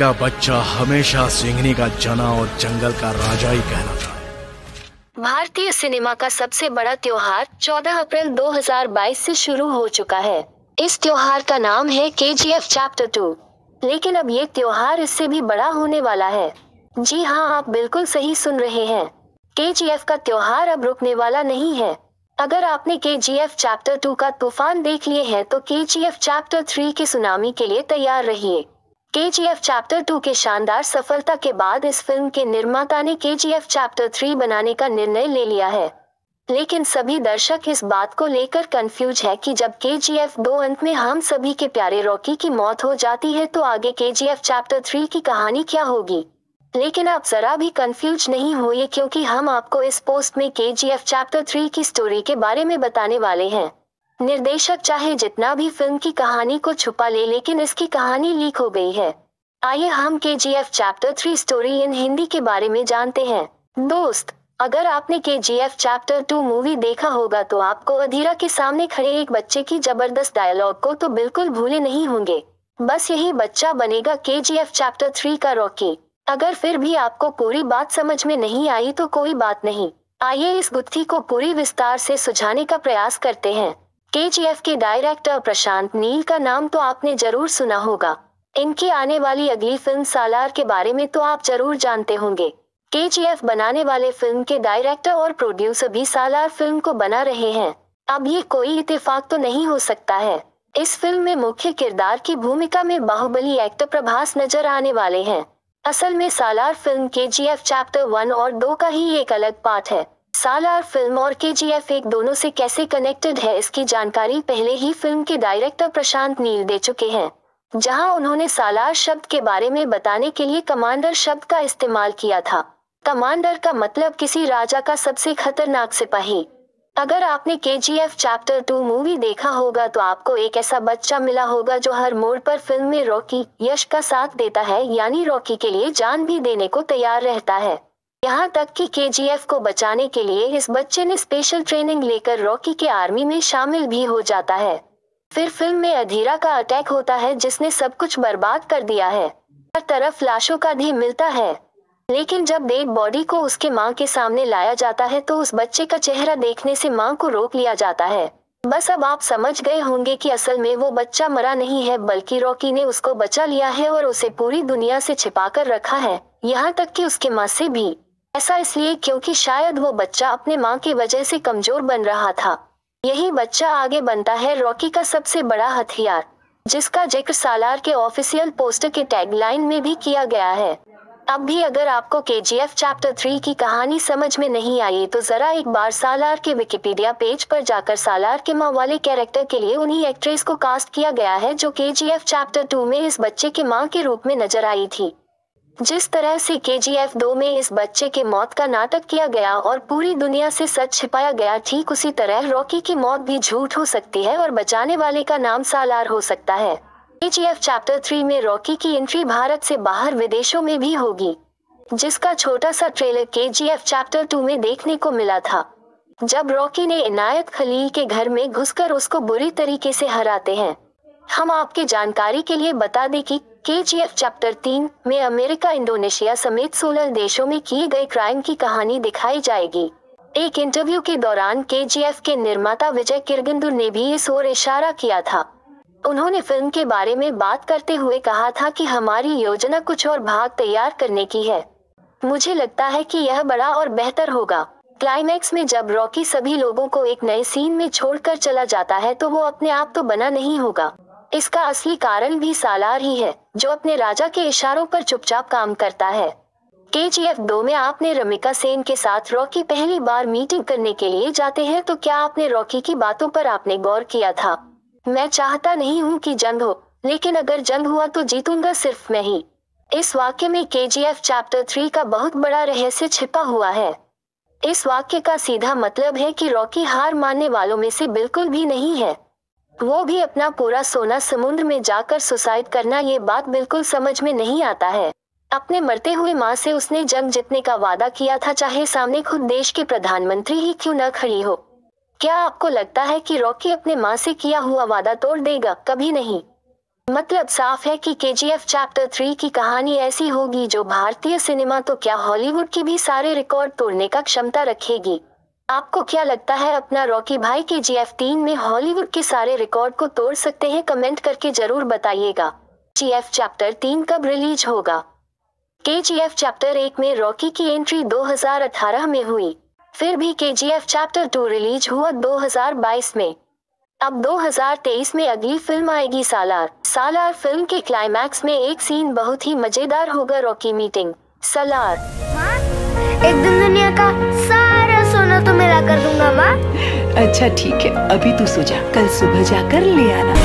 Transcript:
का बच्चा हमेशा सिंघनी का जना और जंगल का राजा ही कहलाता है। भारतीय सिनेमा का सबसे बड़ा त्योहार 14 अप्रैल 2022 से शुरू हो चुका है। इस त्योहार का नाम है KGF चैप्टर 2। लेकिन अब ये त्योहार इससे भी बड़ा होने वाला है। जी हाँ, आप बिल्कुल सही सुन रहे हैं। KGF का त्योहार अब रुकने वाला नहीं है। अगर आपने KGF चैप्टर 2 का तूफान देख लिए हैं तो KGF चैप्टर 3 की सुनामी के लिए तैयार रहिए। KGF चैप्टर 2 के शानदार सफलता के बाद इस फिल्म के निर्माता ने KGF चैप्टर 3 बनाने का निर्णय ले लिया है। लेकिन सभी दर्शक इस बात को लेकर कंफ्यूज है कि जब KGF 2 अंत में हम सभी के प्यारे रॉकी की मौत हो जाती है तो आगे KGF चैप्टर 3 की कहानी क्या होगी। लेकिन आप जरा भी कंफ्यूज नहीं होइए, क्योंकि हम आपको इस पोस्ट में KGF चैप्टर 3 की स्टोरी के बारे में बताने वाले हैं। निर्देशक चाहे जितना भी फिल्म की कहानी को छुपा ले, लेकिन इसकी कहानी लीक हो गई है। आइए हम KGF chapter 3 story in Hindi के बारे में जानते हैं। दोस्त, अगर आपने KGF चैप्टर 2 मूवी देखा होगा तो आपको अधीरा के सामने खड़े एक बच्चे की जबरदस्त डायलॉग को तो बिल्कुल भूले नहीं होंगे। बस यही बच्चा बनेगा KGF चैप्टर 3 का रॉकी। अगर फिर भी आपको पूरी बात समझ में नहीं आई तो कोई बात नहीं, आइए इस गुत्थी को पूरी विस्तार से सुझाने का प्रयास करते हैं। KGF के डायरेक्टर प्रशांत नील का नाम तो आपने जरूर सुना होगा। इनकी आने वाली अगली फिल्म सालार के बारे में तो आप जरूर जानते होंगे। KGF बनाने वाले फिल्म के डायरेक्टर और प्रोड्यूसर भी सालार फिल्म को बना रहे हैं। अब ये कोई इत्तेफाक तो नहीं हो सकता है। इस फिल्म में मुख्य किरदार की भूमिका में बाहुबली एक्टर प्रभास नजर आने वाले हैं। असल में सालार फिल्म KGF चैप्टर 1 और 2 का ही एक अलग पार्ट है। सालार फिल्म और KGF एक दोनों से कैसे कनेक्टेड है, इसकी जानकारी पहले ही फिल्म के डायरेक्टर प्रशांत नील दे चुके हैं, जहां उन्होंने सालार शब्द के बारे में बताने के लिए कमांडर शब्द का इस्तेमाल किया था। कमांडर का मतलब किसी राजा का सबसे खतरनाक सिपाही। अगर आपने KGF चैप्टर 2 मूवी देखा होगा तो आपको एक ऐसा बच्चा मिला होगा जो हर मोड़ पर फिल्म में रॉकी यश का साथ देता है, यानी रॉकी के लिए जान भी देने को तैयार रहता है। यहाँ तक कि KGF को बचाने के लिए इस बच्चे ने स्पेशल ट्रेनिंग लेकर रॉकी के आर्मी में शामिल भी हो जाता है। फिर फिल्म में अधीरा का अटैक होता है जिसने सब कुछ बर्बाद कर दिया है। हर तरफ लाशों का ढेर मिलता है। लेकिन जब डेड बॉडी को उसके मां के सामने लाया जाता है तो उस बच्चे का चेहरा देखने से मां को रोक लिया जाता है। बस अब आप समझ गए होंगे कि असल में वो बच्चा मरा नहीं है, बल्कि रॉकी ने उसको बचा लिया है और उसे पूरी दुनिया से छिपा कर रखा है, यहाँ तक कि उसके मां से भी। ऐसा इसलिए क्योंकि शायद वो बच्चा अपने मां की वजह से कमजोर बन रहा था। यही बच्चा आगे बनता है रॉकी का सबसे बड़ा हथियार, जिसका जिक्र सालार के ऑफिशियल पोस्टर के टैगलाइन में भी किया गया है। अब भी अगर आपको KGF चैप्टर 3 की कहानी समझ में नहीं आई तो जरा एक बार सालार के विकिपीडिया पेज पर जाकर सालार के मां वाले कैरेक्टर के लिए उन्हीं एक्ट्रेस को कास्ट किया गया है जो KGF चैप्टर 2 में इस बच्चे के मां के रूप में नजर आई थी। जिस तरह से KGF 2 में इस बच्चे के मौत का नाटक किया गया और पूरी दुनिया से सच छिपाया गया, ठीक उसी तरह रॉकी की मौत भी झूठ हो सकती है और बचाने वाले का नाम सालार हो सकता है। KGF चैप्टर 3 में रॉकी की एंट्री भारत से बाहर विदेशों में भी होगी, जिसका छोटा सा ट्रेलर KGF चैप्टर 2 में देखने को मिला था, जब रॉकी ने इनायत खलील के घर में घुसकर उसको बुरी तरीके से हराते हैं। हम आपके जानकारी के लिए बता दें कि KGF चैप्टर 3 में अमेरिका, इंडोनेशिया समेत 16 देशों में किए गए क्राइम की कहानी दिखाई जाएगी। एक इंटरव्यू के दौरान KGF के निर्माता विजय किरगंदुर ने भी इस ओर इशारा किया था। उन्होंने फिल्म के बारे में बात करते हुए कहा था कि हमारी योजना कुछ और भाग तैयार करने की है। मुझे लगता है कि यह बड़ा और बेहतर होगा। क्लाइमैक्स में जब रॉकी सभी लोगों को एक नए सीन में छोड़कर चला जाता है तो वो अपने आप तो बना नहीं होगा। इसका असली कारण भी सालार ही है, जो अपने राजा के इशारों पर चुपचाप काम करता है। KGF 2 में आपने रमिका सेन के साथ रॉकी पहली बार मीटिंग करने के लिए जाते हैं, तो क्या आपने रॉकी की बातों पर आपने गौर किया था? मैं चाहता नहीं हूँ कि जंग हो, लेकिन अगर जंग हुआ तो जीतूंगा सिर्फ मैं ही। इस वाक्य में KGF चैप्टर 3 का बहुत बड़ा रहस्य छिपा हुआ है। इस वाक्य का सीधा मतलब है कि रॉकी हार मानने वालों में से बिल्कुल भी नहीं है। वो भी अपना पूरा सोना समुद्र में जाकर सुसाइड करना, ये बात बिल्कुल समझ में नहीं आता है। अपने मरते हुए माँ से उसने जंग जीतने का वादा किया था, चाहे सामने खुद देश के प्रधानमंत्री ही क्यों न खड़ी हो। क्या आपको लगता है कि रॉकी अपने माँ से किया हुआ वादा तोड़ देगा? कभी नहीं। मतलब साफ है कि केजीएफ चैप्टर 3 की कहानी ऐसी होगी जो भारतीय सिनेमा तो क्या हॉलीवुड की भी सारे रिकॉर्ड तोड़ने का क्षमता रखेगी। आपको क्या लगता है अपना रॉकी भाई केजीएफ 3 में हॉलीवुड के सारे रिकॉर्ड को तोड़ सकते हैं? कमेंट करके जरूर बताइएगा। केजीएफ चैप्टर 3 कब रिलीज होगा? केजीएफ चैप्टर 1 में रॉकी की एंट्री 2018 में हुई, फिर भी केजीएफ चैप्टर 2 रिलीज हुआ 2022 में। अब 2023 में अगली फिल्म आएगी सालार। सालार फिल्म के क्लाइमैक्स में एक सीन बहुत ही मजेदार होगा, रॉकी मीटिंग सालार। माँ, एक दिन दुनिया का सारा सोना तो मेरा कर दूंगा माँ। अच्छा ठीक है, अभी तू सो जा, कल सुबह जाकर ले आना।